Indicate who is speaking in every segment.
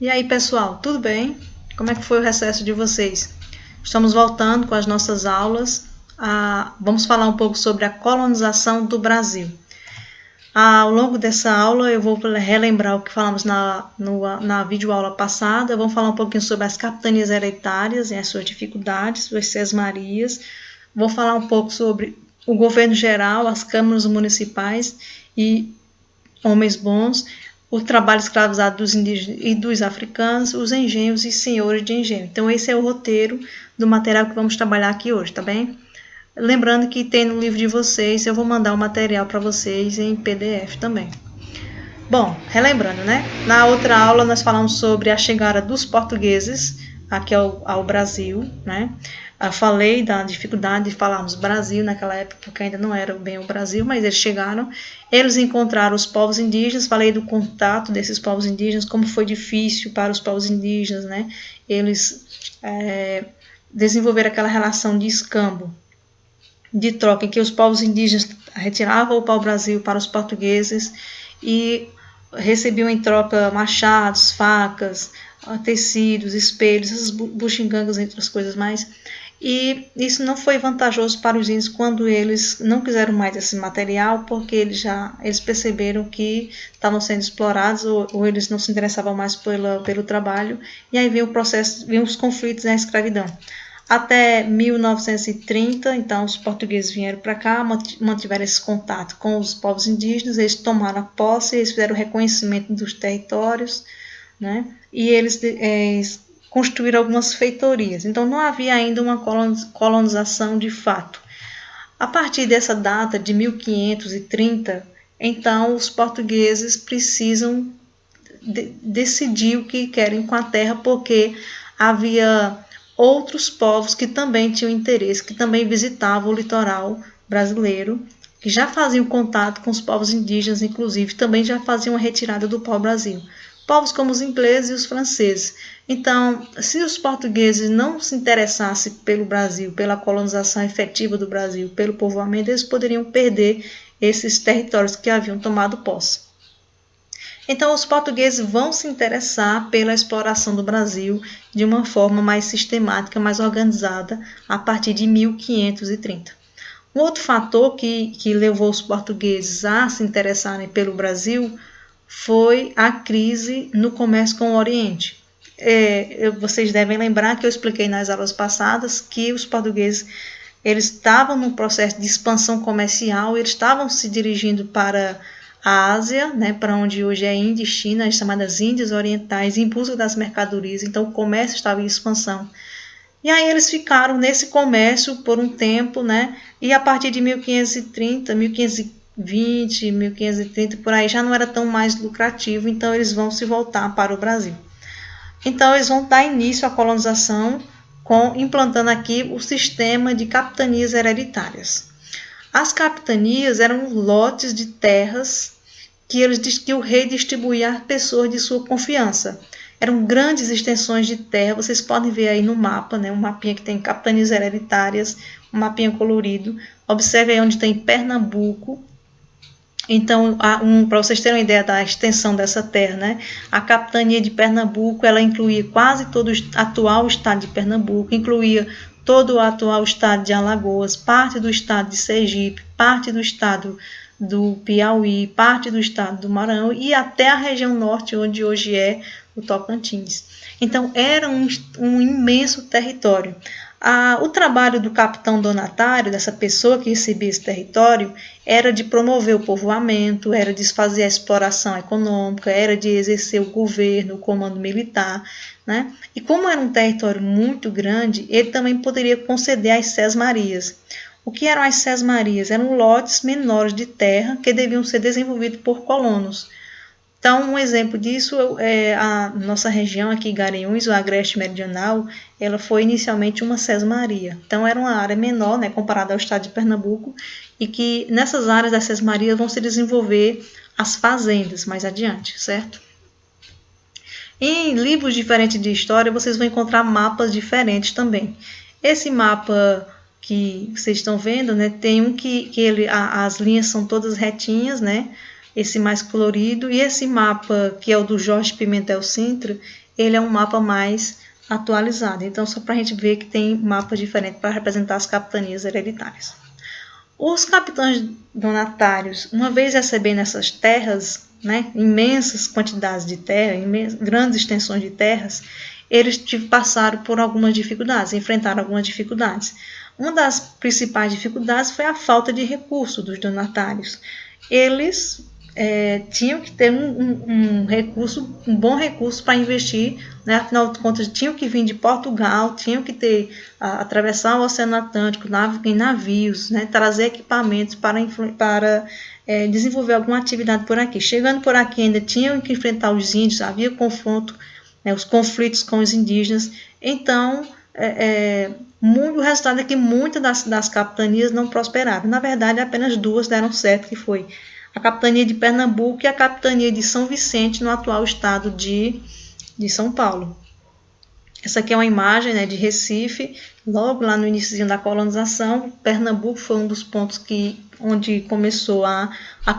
Speaker 1: E aí, pessoal, tudo bem? Como é que foi o recesso de vocês? Estamos voltando com as nossas aulas. Vamos falar um pouco sobre a colonização do Brasil. Ao longo dessa aula, eu vou relembrar o que falamos na videoaula passada. Vamos falar um pouquinho sobre as capitanias hereditárias e as suas dificuldades, as sesmarias. Vou falar um pouco sobre o governo geral, as câmaras municipais e homens bons, o trabalho escravizado dos indígenas e dos africanos, os engenhos e senhores de engenho. Então, esse é o roteiro do material que vamos trabalhar aqui hoje, tá bem? Lembrando que tem no livro de vocês, eu vou mandar o material para vocês em PDF também. Bom, relembrando, né? Na outra aula nós falamos sobre a chegada dos portugueses aqui ao Brasil, né? Eu falei da dificuldade de falarmos Brasil naquela época, porque ainda não era bem o Brasil, mas eles chegaram. Eles encontraram os povos indígenas, falei do contato desses povos indígenas, como foi difícil para os povos indígenas, né? Eles desenvolveram aquela relação de escambo, de troca, em que os povos indígenas retiravam o pau-brasil para os portugueses e recebiam em troca machados, facas, tecidos, espelhos, essas buxigangas, entre as coisas mais. E isso não foi vantajoso para os índios quando eles não quiseram mais esse material, porque eles perceberam que estavam sendo explorados ou eles não se interessavam mais pelo trabalho. E aí veio o processo, veio os conflitos na escravidão. Até 1930, então, os portugueses vieram para cá, mantiveram esse contato com os povos indígenas, eles tomaram a posse, eles fizeram o reconhecimento dos territórios, né? E eles construíram algumas feitorias. Então, não havia ainda uma colonização de fato. A partir dessa data de 1530, então, os portugueses precisam decidir o que querem com a terra, porque havia outros povos que também tinham interesse, que também visitavam o litoral brasileiro, que já faziam contato com os povos indígenas, inclusive, também já faziam a retirada do pau-brasil. Povos como os ingleses e os franceses. Então, se os portugueses não se interessassem pelo Brasil, pela colonização efetiva do Brasil, pelo povoamento, eles poderiam perder esses territórios que haviam tomado posse. Então, os portugueses vão se interessar pela exploração do Brasil de uma forma mais sistemática, mais organizada, a partir de 1530. Um outro fator que levou os portugueses a se interessarem pelo Brasil foi a crise no comércio com o Oriente. Vocês devem lembrar que eu expliquei nas aulas passadas que os portugueses eles estavam num processo de expansão comercial, eles estavam se dirigindo para a Ásia, né, para onde hoje é Índia e China, as chamadas Índias Orientais, em busca das mercadorias. Então, o comércio estava em expansão. E aí eles ficaram nesse comércio por um tempo, né? E a partir de 1530, 1520, 1530, por aí, já não era tão mais lucrativo, então eles vão se voltar para o Brasil. Então, eles vão dar início à colonização, implantando aqui o sistema de capitanias hereditárias. As capitanias eram lotes de terras que o rei distribuía a pessoas de sua confiança. Eram grandes extensões de terra, vocês podem ver aí no mapa, né, um mapinha que tem capitanias hereditárias, um mapinha colorido. Observe aí onde tem Pernambuco. Então, para vocês terem uma ideia da extensão dessa terra, né, a capitania de Pernambuco, ela incluía quase todo o atual estado de Pernambuco, incluía todo o atual estado de Alagoas, parte do estado de Sergipe, parte do estado do Piauí, parte do estado do Maranhão e até a região norte, onde hoje é o Tocantins. Então, era um imenso território. O trabalho do capitão donatário, dessa pessoa que recebia esse território, era de promover o povoamento, era de fazer a exploração econômica, era de exercer o governo, o comando militar, né? E como era um território muito grande, ele também poderia conceder as sesmarias. O que eram as sesmarias? Eram lotes menores de terra que deviam ser desenvolvidos por colonos. Então, um exemplo disso é a nossa região aqui, Garanhuns, o Agreste Meridional, ela foi inicialmente uma sesmaria. Então, era uma área menor, né, comparada ao estado de Pernambuco, e que nessas áreas das sesmarias vão se desenvolver as fazendas mais adiante, certo? Em livros diferentes de história, vocês vão encontrar mapas diferentes também. Esse mapa que vocês estão vendo, né, tem um que as linhas são todas retinhas, né? esse mais colorido, e esse mapa, que é o do Jorge Pimentel Sintra, ele é um mapa mais atualizado. Então, só para a gente ver que tem mapas diferentes para representar as capitanias hereditárias. Os capitães donatários, uma vez recebendo essas terras, né, imensas quantidades de terra, grandes extensões de terras, eles passaram por algumas dificuldades, enfrentaram algumas dificuldades. Uma das principais dificuldades foi a falta de recurso dos donatários. Eles tinham que ter um bom recurso para investir, né? Afinal de contas, tinham que vir de Portugal, tinham que atravessar o Oceano Atlântico em navios, né? Trazer equipamentos para desenvolver alguma atividade por aqui. Chegando por aqui, ainda tinham que enfrentar os índios, havia confronto, né? Os conflitos com os indígenas. Então, o resultado é que muitas das capitanias não prosperaram. Na verdade, apenas duas deram certo, que foi a capitania de Pernambuco e a capitania de São Vicente, no atual estado de São Paulo. Essa aqui é uma imagem, né, de Recife, logo lá no início da colonização. Pernambuco foi um dos pontos onde começou a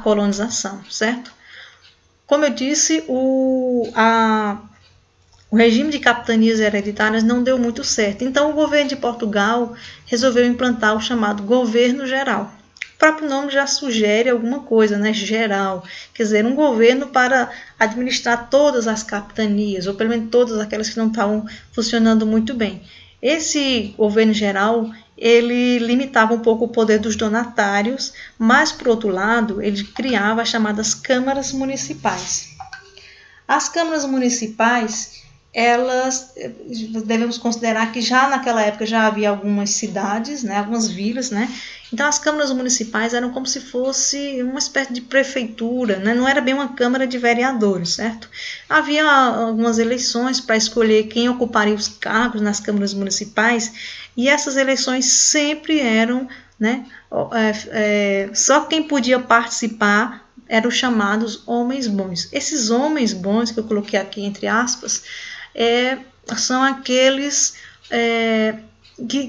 Speaker 1: colonização, certo? Como eu disse, o regime de capitanias hereditárias não deu muito certo. Então, o governo de Portugal resolveu implantar o chamado governo geral. O próprio nome já sugere alguma coisa, né? Geral. Quer dizer, um governo para administrar todas as capitanias, ou pelo menos todas aquelas que não estavam funcionando muito bem. Esse governo geral, ele limitava um pouco o poder dos donatários, mas, por outro lado, ele criava as chamadas câmaras municipais. As câmaras municipais, elas, devemos considerar que já naquela época já havia algumas cidades, né, algumas vilas, né? Então as câmaras municipais eram como se fosse uma espécie de prefeitura, né? Não era bem uma câmara de vereadores, certo? Havia algumas eleições para escolher quem ocuparia os cargos nas câmaras municipais, e essas eleições sempre eram, né, só quem podia participar eram os chamados homens bons. Esses homens bons, que eu coloquei aqui entre aspas, são aqueles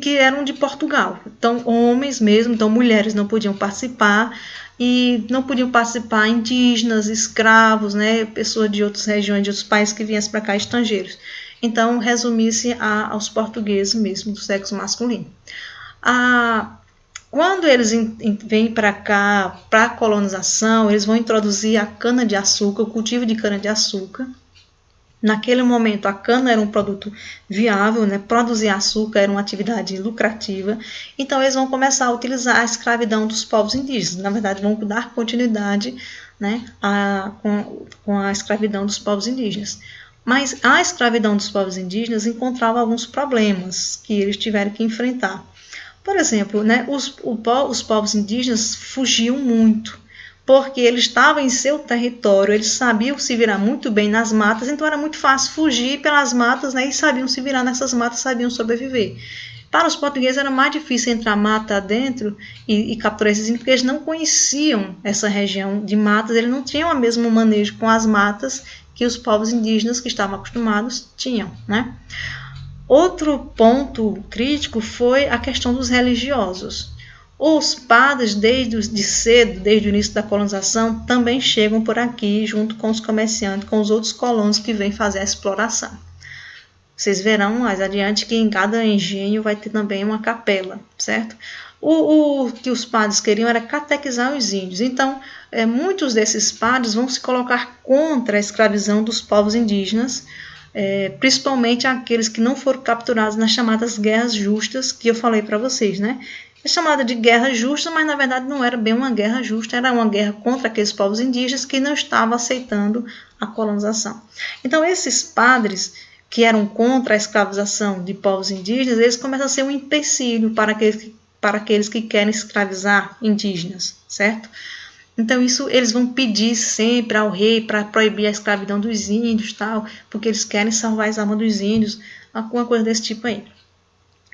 Speaker 1: que eram de Portugal. Então, homens mesmo, então mulheres não podiam participar, e não podiam participar indígenas, escravos, né, pessoas de outras regiões, de outros países que viessem para cá, estrangeiros. Então, resumisse aos portugueses mesmo, do sexo masculino. Quando eles vêm para cá, para a colonização, eles vão introduzir a cana-de-açúcar, o cultivo de cana-de-açúcar. Naquele momento, a cana era um produto viável, né? Produzir açúcar era uma atividade lucrativa. Então, eles vão começar a utilizar a escravidão dos povos indígenas. Na verdade, vão dar continuidade, né, com a escravidão dos povos indígenas. Mas a escravidão dos povos indígenas encontrava alguns problemas que eles tiveram que enfrentar. Por exemplo, né, os povos indígenas fugiam muito, porque eles estavam em seu território, eles sabiam se virar muito bem nas matas, então era muito fácil fugir pelas matas, né, e sabiam se virar nessas matas, sabiam sobreviver. Para os portugueses era mais difícil entrar mata dentro e capturar esses índios, porque eles não conheciam essa região de matas, eles não tinham o mesmo manejo com as matas que os povos indígenas que estavam acostumados tinham, né? Outro ponto crítico foi a questão dos religiosos. Os padres, desde o início da colonização, também chegam por aqui, junto com os comerciantes, com os outros colonos que vêm fazer a exploração. Vocês verão mais adiante que em cada engenho vai ter também uma capela, certo? O que os padres queriam era catequizar os índios. Então, muitos desses padres vão se colocar contra a escravidão dos povos indígenas, principalmente aqueles que não foram capturados nas chamadas guerras justas, que eu falei para vocês, né? É chamada de guerra justa, mas na verdade não era bem uma guerra justa, era uma guerra contra aqueles povos indígenas que não estavam aceitando a colonização. Então, esses padres que eram contra a escravização de povos indígenas, eles começam a ser um empecilho para aqueles que querem escravizar indígenas, certo? Então, isso eles vão pedir sempre ao rei para proibir a escravidão dos índios, tal, porque eles querem salvar as almas dos índios, alguma coisa desse tipo aí.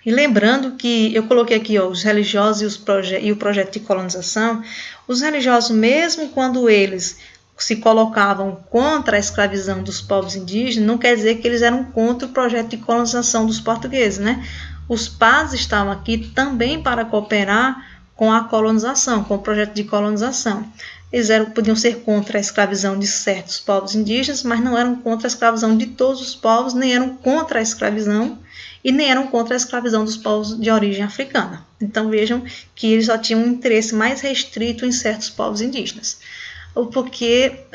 Speaker 1: E lembrando que eu coloquei aqui os religiosos e o projeto de colonização, os religiosos, mesmo quando eles se colocavam contra a escravidão dos povos indígenas, não quer dizer que eles eram contra o projeto de colonização dos portugueses, né? Os padres estavam aqui também para cooperar com a colonização, com o projeto de colonização. Eles podiam ser contra a escravidão de certos povos indígenas, mas não eram contra a escravidão de todos os povos, nem eram contra a escravidão e nem eram contra a escravidão dos povos de origem africana. Então vejam que eles só tinham um interesse mais restrito em certos povos indígenas, porque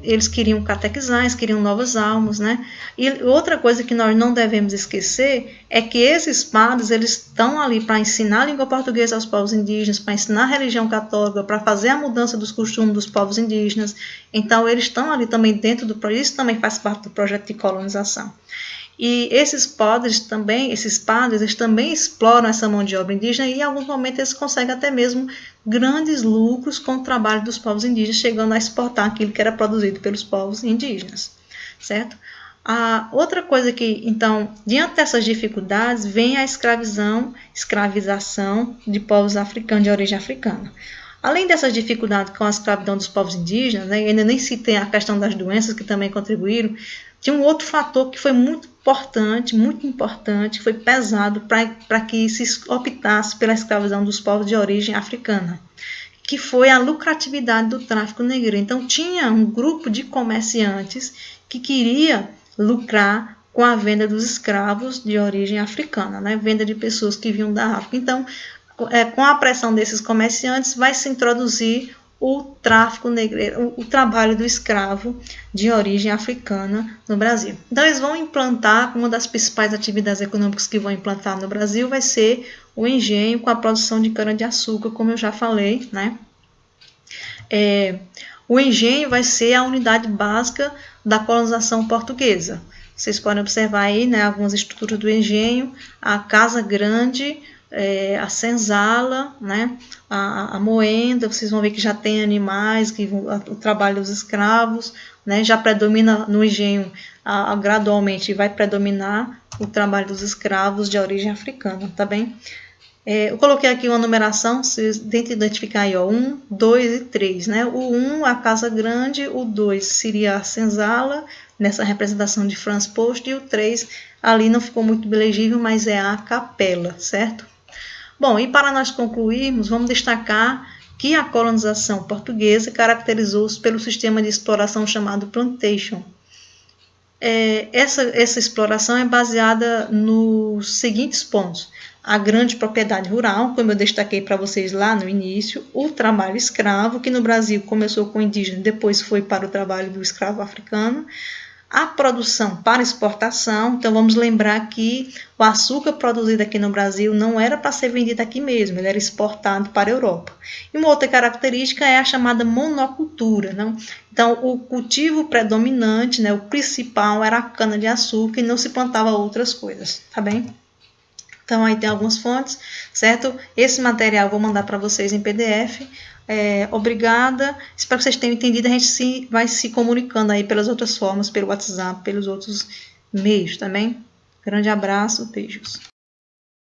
Speaker 1: eles queriam catequizar, eles queriam novas almas, né? E outra coisa que nós não devemos esquecer é que esses padres, eles estão ali para ensinar a língua portuguesa aos povos indígenas, para ensinar a religião católica, para fazer a mudança dos costumes dos povos indígenas. Então eles estão ali também dentro do projeto, isso também faz parte do projeto de colonização. E esses padres, eles também exploram essa mão de obra indígena e em alguns momentos eles conseguem até mesmo grandes lucros com o trabalho dos povos indígenas, chegando a exportar aquilo que era produzido pelos povos indígenas, certo? A outra coisa que, então, diante dessas dificuldades, vem a escravização de povos africanos, de origem africana. Além dessas dificuldades com a escravidão dos povos indígenas, né, ainda nem citei a questão das doenças que também contribuíram, tinha um outro fator que foi muito importante, foi pesado para que se optasse pela escravidão dos povos de origem africana, que foi a lucratividade do tráfico negreiro. Então tinha um grupo de comerciantes que queria lucrar com a venda dos escravos de origem africana, né? Venda de pessoas que vinham da África. Então, com a pressão desses comerciantes, vai se introduzir o tráfico negreiro, o trabalho do escravo de origem africana no Brasil. Então, eles vão implantar, uma das principais atividades econômicas que vão implantar no Brasil vai ser o engenho com a produção de cana-de-açúcar, como eu já falei, né? O engenho vai ser a unidade básica da colonização portuguesa. Vocês podem observar aí, né, algumas estruturas do engenho, a Casa Grande, a senzala, né, a moenda. Vocês vão ver que já tem animais, o trabalho dos escravos, né, já predomina no engenho, gradualmente vai predominar o trabalho dos escravos de origem africana, tá bem? Eu coloquei aqui uma numeração, vocês tentem identificar aí, ó, 1, 2 e 3, né? O 1, a Casa Grande, o 2 seria a senzala, nessa representação de Franz Post, e o 3, ali não ficou muito legível, mas é a capela, certo? Bom, e para nós concluirmos, vamos destacar que a colonização portuguesa caracterizou-se pelo sistema de exploração chamado plantation. Essa exploração é baseada nos seguintes pontos: a grande propriedade rural, como eu destaquei para vocês lá no início, o trabalho escravo, que no Brasil começou com o indígena, depois foi para o trabalho do escravo africano, a produção para exportação. Então vamos lembrar que o açúcar produzido aqui no Brasil não era para ser vendido aqui mesmo, ele era exportado para a Europa. E uma outra característica é a chamada monocultura, né? Então o cultivo predominante, né, o principal era a cana-de-açúcar e não se plantava outras coisas, tá bem? Então aí tem algumas fontes, certo? Esse material eu vou mandar para vocês em PDF. Obrigada, espero que vocês tenham entendido. A gente vai se comunicando aí pelas outras formas, pelo WhatsApp, pelos outros meios também. Grande abraço, beijos.